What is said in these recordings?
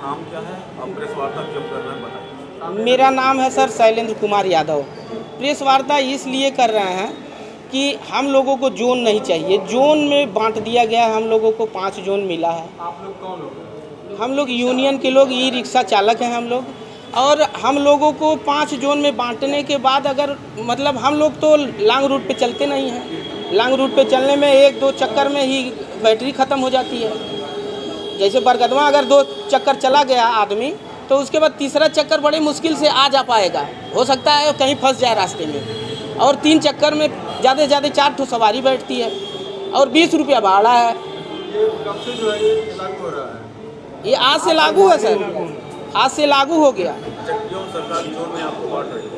नाम क्या है? आप प्रेस वार्ता क्यों कर रहे हैं बताइए। मेरा नाम है सर शैलेंद्र कुमार यादव। प्रेस वार्ता इसलिए कर रहे हैं कि हम लोगों को जोन नहीं चाहिए। जोन में बांट दिया गया है, हम लोगों को 5 जोन मिला है। आप लोग कौन लोग? हम लोग यूनियन के लोग, ई रिक्शा चालक हैं हम लोग। और हम लोगों को 5 जोन में बांटने के बाद अगर मतलब हम लोग तो लॉन्ग रूट पे चलते नहीं हैं। लॉन्ग रूट पे चलने में 1-2 चक्कर में ही बैटरी ख़त्म हो जाती है। जैसे बरगदवा अगर 2 चक्कर चला गया आदमी, तो उसके बाद तीसरा चक्कर बड़ी मुश्किल से आ जा पाएगा। हो सकता है कहीं फंस जाए रास्ते में। और 3 चक्कर में ज़्यादा से ज़्यादा 4 ठो सवारी बैठती है और 20 रुपया भाड़ा है। ये कब से जो है ये लागू हो रहा है? ये आज से लागू है सर, आज से लागू हो गया। अच्छा, क्यों सरकार जोन में आपको बांट रही है?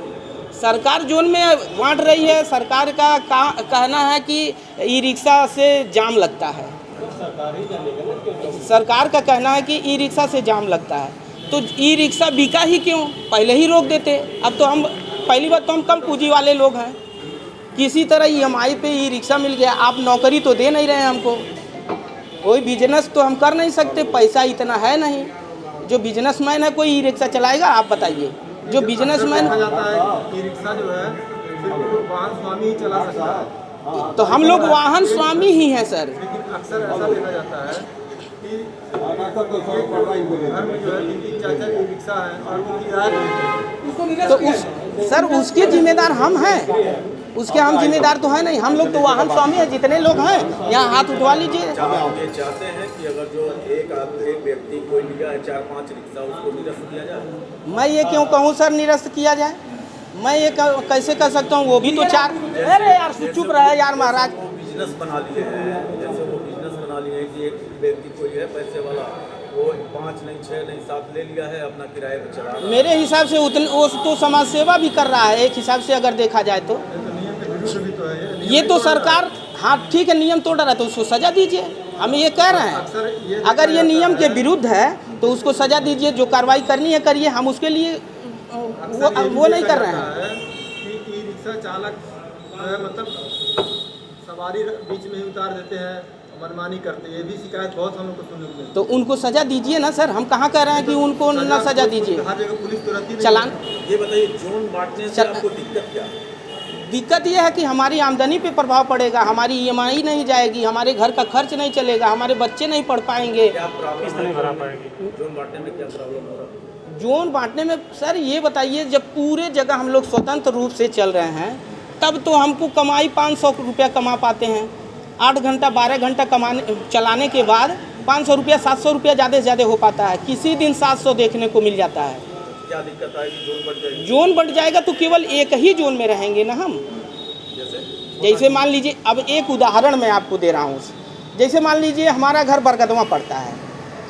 सरकार जोन में बांट रही है। सरकार का कहना है कि ई रिक्शा से जाम लगता है। सरकार का कहना है कि ई रिक्शा से जाम लगता है, तो ई रिक्शा बिका ही क्यों? पहले ही रोक देते। अब तो हम पहली बात तो हम कम पूंजी वाले लोग हैं। किसी तरह EMI पे ई रिक्शा मिल गया। आप नौकरी तो दे नहीं रहे हैं हमको, कोई बिजनेस तो हम कर नहीं सकते, पैसा इतना है नहीं। जो बिजनेसमैन है कोई ई रिक्शा चलाएगा? आप बताइए। जो बिजनेसमैन कहा जाता है कि ई-रिक्शा जो है सिर्फ वाहन स्वामी ही चला सकता है, तो हम लोग वाहन स्वामी ही हैं सर। लेकिन अक्सर ऐसा देखा जाता है कि घर में जो है 3-3 4-4 ई-रिक्शा है और उनकी किराया तो सर उसके जिम्मेदार हम हैं, उसके हम जिम्मेदार तो है नहीं। हम लोग तो वाहन स्वामी हैं। जितने लोग हैं यहाँ हाथ उठवा लीजिए। ये चाहते हैं कि अगर जो एक व्यक्ति कोई लिया है 4-5 रिक्शा, उसको निरस्त किया जाए। मैं ये क्यों कहूँ सर निरस्त किया जाए? मैं ये कैसे कर सकता हूँ? वो भी तो 4। अरे यार चुप रहे यार महाराज। वो बिजनेस बना लिए हैं, जैसे वो बिजनेस बना लिए हैं कि एक व्यक्ति कोई है पैसे वाला, वो 5 नहीं 6 नहीं 7 ले लिया है, अपना किराए पर चला रहा है। मेरे हिसाब से उतने वो तो समाज सेवा भी कर रहा है एक हिसाब से अगर देखा जाए तो। नियम के विरुद्ध भी तो है ये तो सरकार, हाँ ठीक है, नियम तोड़ रहा है तो उसको सज़ा दीजिए। हम ये कह रहे हैं अगर ये नियम के विरुद्ध है तो उसको सज़ा दीजिए। जो कार्रवाई करनी है करिए, हम उसके लिए वो नहीं कर रहे हैं। कि ई-रिक्शा चालक जो है मतलब सवारी बीच में ही उतार देते हैं, मनमानी करते हैं। ये भी शिकायत बहुत हम लोग को सुनने को मिलती है। तो उनको सज़ा दीजिए ना सर। हम कहाँ कह रहे हैं कि उनको ना सज़ा दीजिए। हर जगह पुलिस तो रहती नहीं। चालान ये बताइए, जोन बांटने से आपको दिक्कत क्या है? दिक्कत ये है कि हमारी आमदनी पे प्रभाव पड़ेगा, हमारी EMI नहीं जाएगी, हमारे घर का खर्च नहीं चलेगा, हमारे बच्चे नहीं पढ़ पाएंगे। क्या प्रॉब्लम नहीं भरा पाएगी? जोन बांटने में क्या प्रॉब्लम हो रहा है? जोन बांटने में सर ये बताइए, जब पूरे जगह हम लोग स्वतंत्र रूप से चल रहे हैं तब तो हमको कमाई 500 रुपया कमा पाते हैं। 8 घंटा 12 घंटा चलाने के बाद 500 रुपया 700 रुपया ज़्यादा से ज़्यादा हो पाता है। किसी दिन 700 देखने को मिल जाता है। क्या दिक्कत आएगी? जोन बढ़ जाएगी? जोन बढ़ जाएगा तो केवल एक ही जोन में रहेंगे ना हम। जैसे मान लीजिए, अब एक उदाहरण मैं आपको दे रहा हूँ। जैसे मान लीजिए हमारा घर बरगदवा पड़ता है।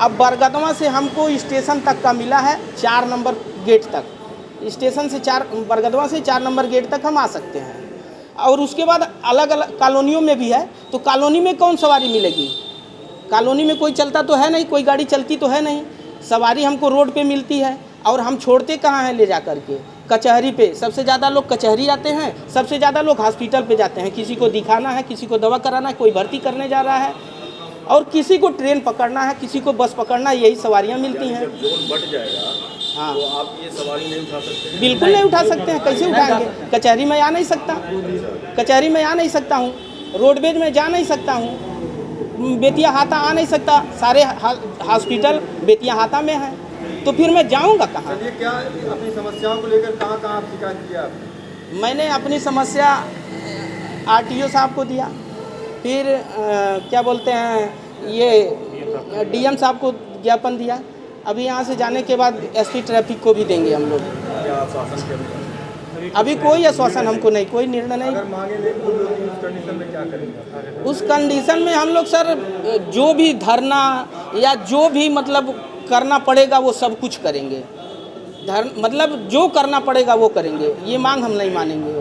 अब बरगदवा से हमको स्टेशन तक का मिला है 4 नंबर गेट तक। स्टेशन से बरगदवा से 4 नंबर गेट तक हम आ सकते हैं। और उसके बाद अलग अलग कॉलोनियों में भी है, तो कॉलोनी में कौन सवारी मिलेगी? कॉलोनी में कोई चलता तो है नहीं, कोई गाड़ी चलती तो है नहीं। सवारी हमको रोड पे मिलती है और हम छोड़ते कहाँ हैं ले जा कर के? कचहरी पे। सबसे ज़्यादा लोग कचहरी आते हैं, सबसे ज़्यादा लोग हॉस्पिटल पे जाते हैं। किसी को दिखाना है, किसी को दवा कराना है, कोई भर्ती करने जा रहा है, और किसी को ट्रेन पकड़ना है, किसी को बस पकड़ना है। यही सवारियाँ मिलती हैं। जब जोन बढ़ जाएगा हाँ, तो आप ये सवारी नहीं उठा सकते हैं? बिल्कुल नहीं उठा सकते हैं। कैसे उठाएंगे? कचहरी में आ नहीं सकता, कचहरी में आ नहीं सकता हूँ, रोडवेज में जा नहीं सकता हूँ, बेतिया हाथा आ नहीं सकता। सारे हॉस्पिटल बेतिया हाथा में हैं, तो फिर मैं जाऊंगा कहाँ? चलिए, क्या अपनी समस्याओं को लेकर कहाँ आप शिकायत किया आपने? मैंने अपनी समस्या RTO साहब को दिया, फिर क्या बोलते हैं ये DM साहब को ज्ञापन दिया। अभी यहाँ से जाने के बाद SP ट्रैफिक को भी देंगे हम लोग। क्या आश्वासन के? अभी कोई आश्वासन हमको नहीं, कोई निर्णय नहीं। अगर मांगे नहीं पूरी होती उस कंडीशन में क्या करेंगे? उस कंडीशन में हम लोग सर जो भी धरना या जो भी मतलब करना पड़ेगा वो सब कुछ करेंगे। मतलब जो करना पड़ेगा वो करेंगे। ये मांग हम नहीं मानेंगे।